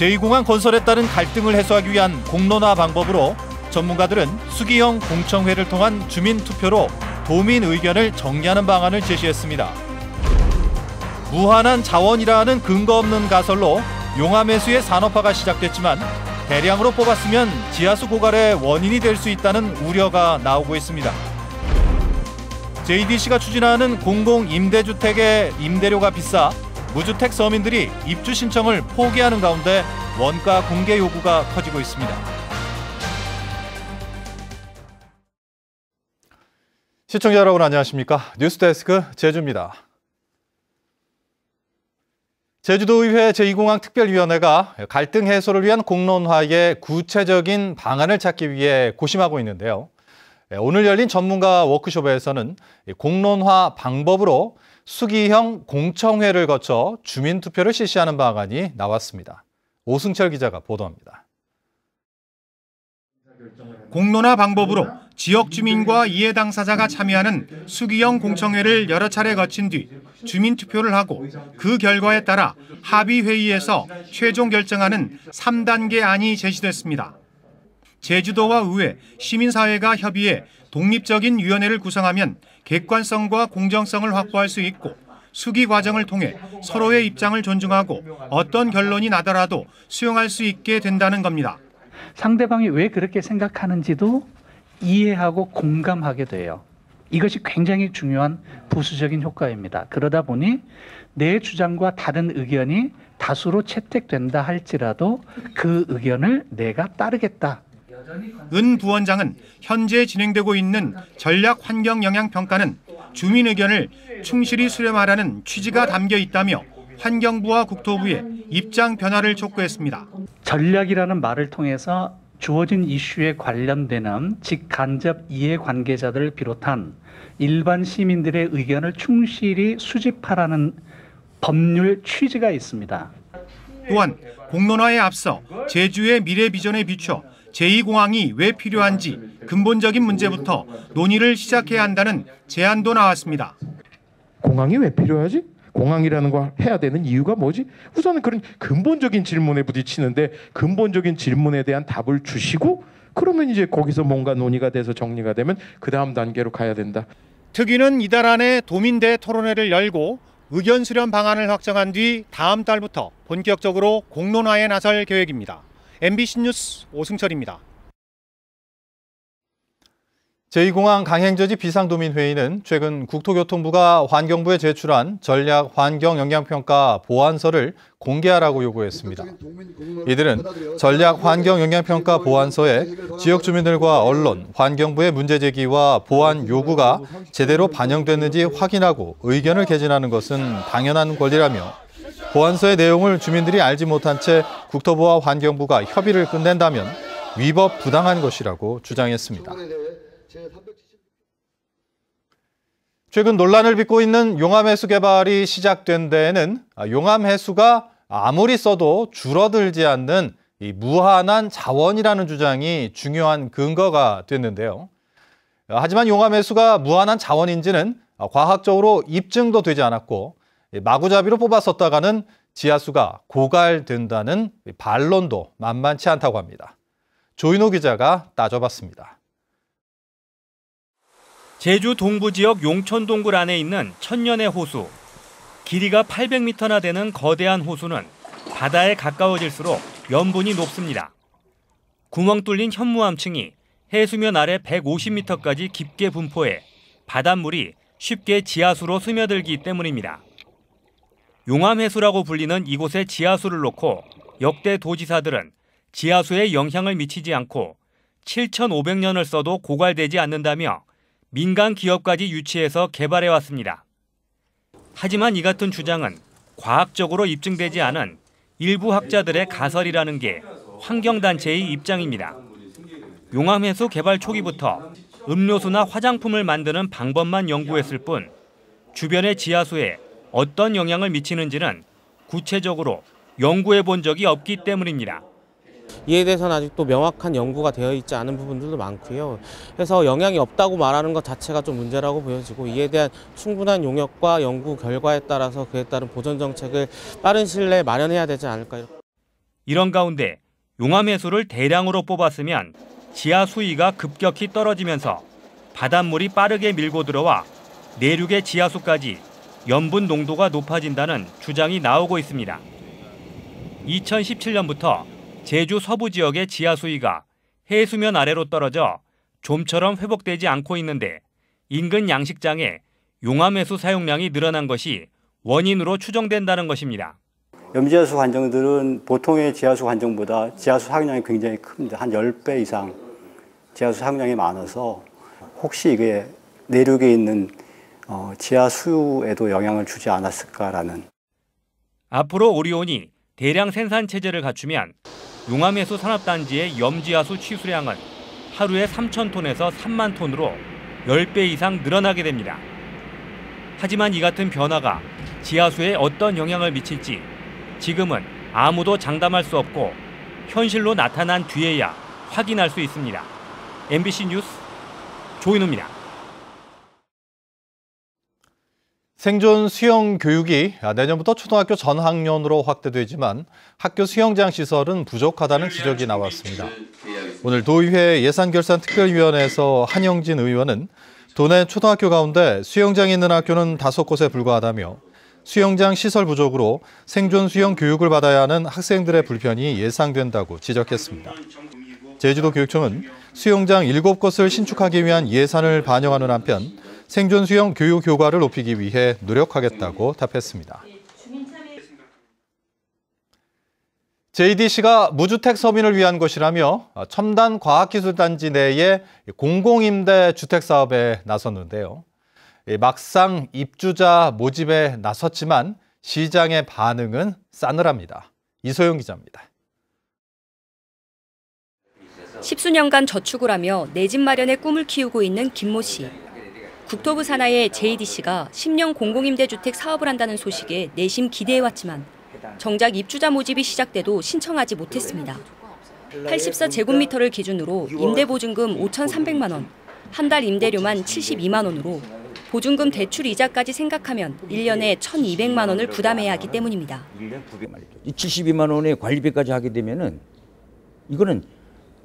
제2공항 건설에 따른 갈등을 해소하기 위한 공론화 방법으로 전문가들은 수기형 공청회를 통한 주민투표로 도민 의견을 정리하는 방안을 제시했습니다. 무한한 자원이라는 근거 없는 가설로 용암해수의 산업화가 시작됐지만 대량으로 뽑았으면 지하수 고갈의 원인이 될 수 있다는 우려가 나오고 있습니다. JDC가 추진하는 공공임대주택의 임대료가 비싸 무주택 서민들이 입주 신청을 포기하는 가운데 원가 공개 요구가 커지고 있습니다. 시청자 여러분 안녕하십니까? 뉴스데스크 제주입니다. 제주도의회 제2공항 특별위원회가 갈등 해소를 위한 공론화의 구체적인 방안을 찾기 위해 고심하고 있는데요. 오늘 열린 전문가 워크숍에서는 공론화 방법으로 수기형 공청회를 거쳐 주민투표를 실시하는 방안이 나왔습니다. 오승철 기자가 보도합니다. 공론화 방법으로 지역 주민과 이해 당사자가 참여하는 수기형 공청회를 여러 차례 거친 뒤 주민투표를 하고 그 결과에 따라 합의회의에서 최종 결정하는 3단계 안이 제시됐습니다. 제주도와 의회, 시민사회가 협의해 독립적인 위원회를 구성하면 객관성과 공정성을 확보할 수 있고 수기 과정을 통해 서로의 입장을 존중하고 어떤 결론이 나더라도 수용할 수 있게 된다는 겁니다. 상대방이 왜 그렇게 생각하는지도 이해하고 공감하게 돼요. 이것이 굉장히 중요한 부수적인 효과입니다. 그러다 보니 내 주장과 다른 의견이 다수로 채택된다 할지라도 그 의견을 내가 따르겠다. 은 부원장은 현재 진행되고 있는 전략 환경 영향 평가는 주민 의견을 충실히 수렴하라는 취지가 담겨 있다며 환경부와 국토부에 입장 변화를 촉구했습니다. 전략이라는 말을 통해서 주어진 이슈에 관련되는 직간접 이해관계자들을 비롯한 일반 시민들의 의견을 충실히 수집하라는 법률 취지가 있습니다. 또한 공론화에 앞서 제주의 미래 비전에 비춰 제2공항이 왜 필요한지 근본적인 문제부터 논의를 시작해야 한다는 제안도 나왔습니다. 공항이 왜 필요하지? 공항이라는 걸 해야 되는 이유가 뭐지? 우선은 그런 근본적인 질문에 부딪히는데 근본적인 질문에 대한 답을 주시고 그러면 이제 거기서 뭔가 논의가 돼서 정리가 되면 그 다음 단계로 가야 된다. 특위는 이달 안에 도민대 토론회를 열고 의견 수렴 방안을 확정한 뒤 다음 달부터 본격적으로 공론화에 나설 계획입니다. MBC 뉴스 오승철입니다. 제2공항 강행저지 비상도민회의는 최근 국토교통부가 환경부에 제출한 전략 환경 영향평가 보완서를 공개하라고 요구했습니다. 이들은 전략 환경 영향평가 보완서에 지역 주민들과 언론, 환경부의 문제 제기와 보완 요구가 제대로 반영됐는지 확인하고 의견을 개진하는 것은 당연한 권리라며 보완서의 내용을 주민들이 알지 못한 채 국토부와 환경부가 협의를 끝낸다면 위법 부당한 것이라고 주장했습니다. 최근 논란을 빚고 있는 용암해수 개발이 시작된 데에는 용암해수가 아무리 써도 줄어들지 않는 이 무한한 자원이라는 주장이 중요한 근거가 됐는데요. 하지만 용암해수가 무한한 자원인지는 과학적으로 입증도 되지 않았고 마구잡이로 뽑았었다가는 지하수가 고갈된다는 반론도 만만치 않다고 합니다. 조인호 기자가 따져봤습니다. 제주 동부 지역 용천동굴 안에 있는 천년의 호수. 길이가 800m나 되는 거대한 호수는 바다에 가까워질수록 염분이 높습니다. 구멍 뚫린 현무암층이 해수면 아래 150m까지 깊게 분포해 바닷물이 쉽게 지하수로 스며들기 때문입니다. 용암해수라고 불리는 이곳에 지하수를 놓고 역대 도지사들은 지하수에 영향을 미치지 않고 7,500년을 써도 고갈되지 않는다며 민간 기업까지 유치해서 개발해왔습니다. 하지만 이 같은 주장은 과학적으로 입증되지 않은 일부 학자들의 가설이라는 게 환경단체의 입장입니다. 용암해수 개발 초기부터 음료수나 화장품을 만드는 방법만 연구했을 뿐 주변의 지하수에 어떤 영향을 미치는지는 구체적으로 연구해 본 적이 없기 때문입니다. 이에 대해서는 아직도 명확한 연구가 되어 있지 않은 부분들도 많고요. 그래서 영향이 없다고 말하는 것 자체가 좀 문제라고 보여지고 이에 대한 충분한 용역과 연구 결과에 따라서 그에 따른 보전 정책을 빠른 시일 내에 마련해야 되지 않을까요? 이런 가운데 용암해수를 대량으로 뽑았으면 지하 수위가 급격히 떨어지면서 바닷물이 빠르게 밀고 들어와 내륙의 지하수까지 염분 농도가 높아진다는 주장이 나오고 있습니다. 2017년부터 제주 서부 지역의 지하 수위가 해수면 아래로 떨어져 좀처럼 회복되지 않고 있는데 인근 양식장에 용암해수 사용량이 늘어난 것이 원인으로 추정된다는 것입니다. 염지하수 관정들은 보통의 지하수 관정보다 지하수 사용량이 굉장히 큽니다. 한 10배 이상 지하수 사용량이 많아서 혹시 이게 내륙에 있는 지하수에도 영향을 주지 않았을까라는. 앞으로 오리온이 대량 생산 체제를 갖추면 용암해수 산업단지의 염지하수 취수량은 하루에 3,000톤에서 3만 톤으로 10배 이상 늘어나게 됩니다. 하지만 이 같은 변화가 지하수에 어떤 영향을 미칠지 지금은 아무도 장담할 수 없고 현실로 나타난 뒤에야 확인할 수 있습니다. MBC 뉴스 조인호입니다. 생존 수영 교육이 내년부터 초등학교 전학년으로 확대되지만 학교 수영장 시설은 부족하다는 지적이 나왔습니다. 오늘 도의회 예산결산특별위원회에서 한영진 의원은 도내 초등학교 가운데 수영장이 있는 학교는 5곳에 불과하다며 수영장 시설 부족으로 생존 수영 교육을 받아야 하는 학생들의 불편이 예상된다고 지적했습니다. 제주도교육청은 수영장 7곳을 신축하기 위한 예산을 반영하는 한편 생존 수영 교육 효과를 높이기 위해 노력하겠다고 답했습니다. JDC가 무주택 서민을 위한 것이라며 첨단 과학기술단지 내의 공공임대 주택 사업에 나섰는데요. 막상 입주자 모집에 나섰지만 시장의 반응은 싸늘합니다. 이소영 기자입니다. 10수년간 저축을 하며 내 집 마련의 꿈을 키우고 있는 김모 씨. 국토부 산하의 JDC가 10년 공공임대주택 사업을 한다는 소식에 내심 기대해왔지만 정작 입주자 모집이 시작돼도 신청하지 못했습니다. 84제곱미터를 기준으로 임대보증금 5,300만 원, 한 달 임대료만 72만 원으로 보증금 대출 이자까지 생각하면 1년에 1,200만 원을 부담해야 하기 때문입니다. 72만 원의 관리비까지 하게 되면은 이거는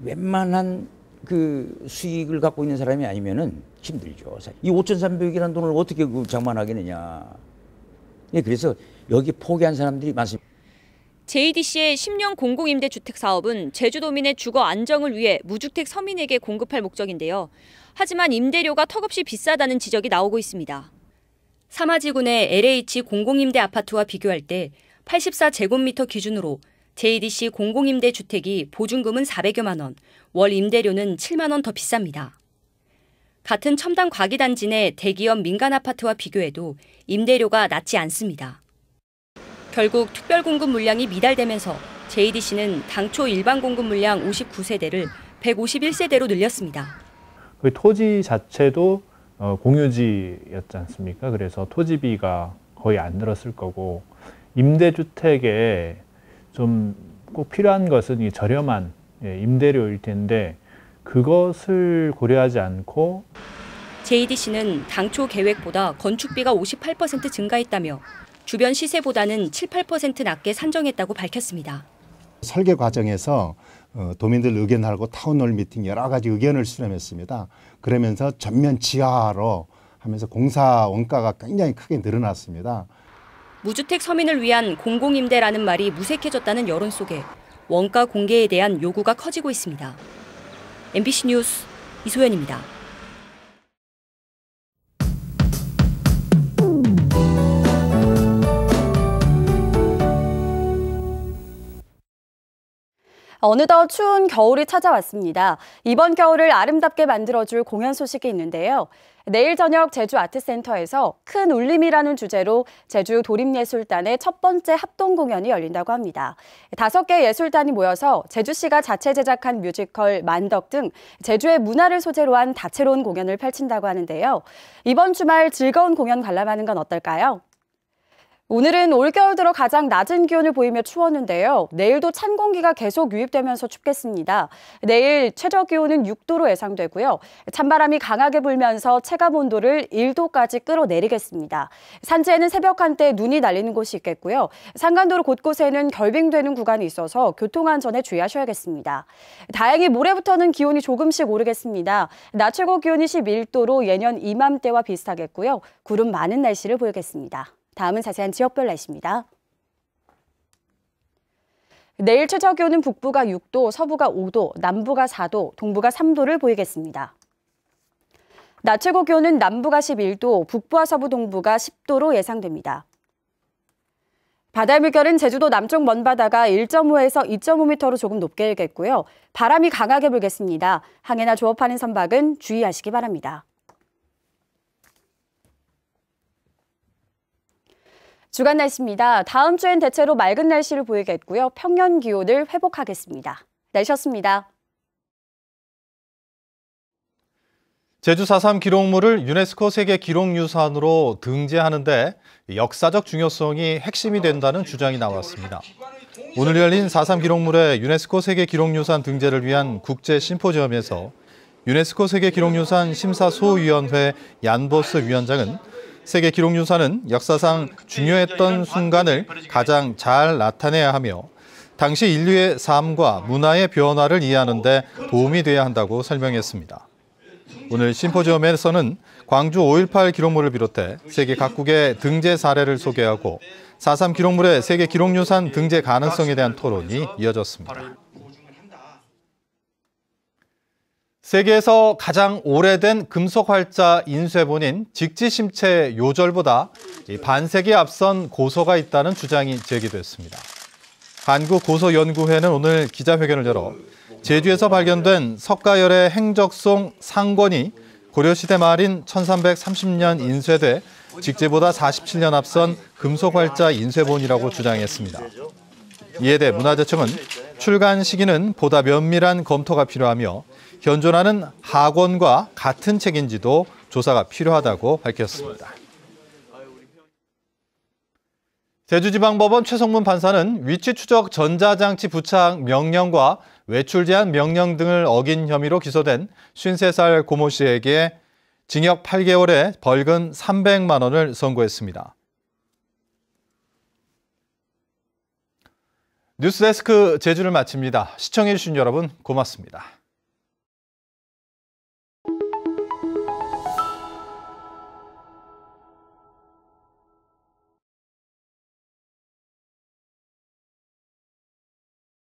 웬만한 그 수익을 갖고 있는 사람이 아니면은 힘들죠. 이 5,300이라는 돈을 어떻게 장만하겠느냐. 그래서 여기 포기한 사람들이 많습니다. JDC의 10년 공공임대주택 사업은 제주도민의 주거 안정을 위해 무주택 서민에게 공급할 목적인데요. 하지만 임대료가 턱없이 비싸다는 지적이 나오고 있습니다. 사마지군의 LH 공공임대 아파트와 비교할 때 84제곱미터 기준으로 JDC 공공임대주택이 보증금은 400여만 원, 월 임대료는 7만 원 더 비쌉니다. 같은 첨단 과기단지 내 대기업 민간 아파트와 비교해도 임대료가 낮지 않습니다. 결국 특별 공급 물량이 미달되면서 JDC는 당초 일반 공급 물량 59세대를 151세대로 늘렸습니다. 그 토지 자체도 공유지였지 않습니까? 그래서 토지비가 거의 안 들었을 거고 임대주택에 좀 꼭 필요한 것은 이 저렴한 임대료일 텐데 그것을 고려하지 않고 JDC는 당초 계획보다 건축비가 58% 증가했다며 주변 시세보다는 7, 8% 낮게 산정했다고 밝혔습니다. 설계 과정에서 도민들 의견하고 타운홀 미팅 여러 가지 의견을 수렴했습니다. 그러면서 전면 지하로 하면서 공사 원가가 굉장히 크게 늘어났습니다. 무주택 서민을 위한 공공임대라는 말이 무색해졌다는 여론 속에 원가 공개에 대한 요구가 커지고 있습니다. MBC 뉴스 이소연입니다. 어느덧 추운 겨울이 찾아왔습니다. 이번 겨울을 아름답게 만들어줄 공연 소식이 있는데요. 내일 저녁 제주 아트센터에서 큰 울림이라는 주제로 제주 도립예술단의 첫 번째 합동 공연이 열린다고 합니다. 5개 예술단이 모여서 제주시가 자체 제작한 뮤지컬 만덕 등 제주의 문화를 소재로 한 다채로운 공연을 펼친다고 하는데요. 이번 주말 즐거운 공연 관람하는 건 어떨까요? 오늘은 올겨울 들어 가장 낮은 기온을 보이며 추웠는데요. 내일도 찬 공기가 계속 유입되면서 춥겠습니다. 내일 최저 기온은 6도로 예상되고요. 찬바람이 강하게 불면서 체감 온도를 1도까지 끌어내리겠습니다. 산지에는 새벽 한때 눈이 날리는 곳이 있겠고요. 산간도로 곳곳에는 결빙되는 구간이 있어서 교통안전에 주의하셔야겠습니다. 다행히 모레부터는 기온이 조금씩 오르겠습니다. 낮 최고 기온이 11도로 예년 이맘때와 비슷하겠고요. 구름 많은 날씨를 보이겠습니다. 다음은 자세한 지역별 날씨입니다. 내일 최저 기온은 북부가 6도, 서부가 5도, 남부가 4도, 동부가 3도를 보이겠습니다. 낮 최고 기온은 남부가 11도, 북부와 서부 동부가 10도로 예상됩니다. 바다의 물결은 제주도 남쪽 먼바다가 1.5에서 2.5m로 조금 높게 일겠고요. 바람이 강하게 불겠습니다. 항해나 조업하는 선박은 주의하시기 바랍니다. 주간 날씨입니다. 다음 주엔 대체로 맑은 날씨를 보이겠고요. 평년 기온을 회복하겠습니다. 날씨였습니다. 제주 4.3 기록물을 유네스코 세계 기록유산으로 등재하는데 역사적 중요성이 핵심이 된다는 주장이 나왔습니다. 오늘 열린 4.3 기록물의 유네스코 세계 기록유산 등재를 위한 국제 심포지엄에서 유네스코 세계 기록유산 심사소위원회 얀보스 위원장은 세계 기록유산은 역사상 중요했던 순간을 가장 잘 나타내야 하며 당시 인류의 삶과 문화의 변화를 이해하는 데 도움이 돼야 한다고 설명했습니다. 오늘 심포지엄에서는 광주 5.18 기록물을 비롯해 세계 각국의 등재 사례를 소개하고 4.3 기록물의 세계 기록유산 등재 가능성에 대한 토론이 이어졌습니다. 세계에서 가장 오래된 금속 활자 인쇄본인 직지심체 요절보다 반세기 앞선 고서가 있다는 주장이 제기됐습니다. 한국고서연구회는 오늘 기자회견을 열어 제주에서 발견된 석가열의 행적송 상권이 고려시대 말인 1330년 인쇄돼 직제보다 47년 앞선 금속 활자 인쇄본이라고 주장했습니다. 이에 대해 문화재청은 출간 시기는 보다 면밀한 검토가 필요하며 현존하는 학원과 같은 책인지도 조사가 필요하다고 밝혔습니다. 제주지방법원 최성문 판사는 위치 추적 전자장치 부착 명령과 외출 제한 명령 등을 어긴 혐의로 기소된 53살 고모 씨에게 징역 8개월에 벌금 300만 원을 선고했습니다. 뉴스데스크 제주를 마칩니다. 시청해주신 여러분 고맙습니다.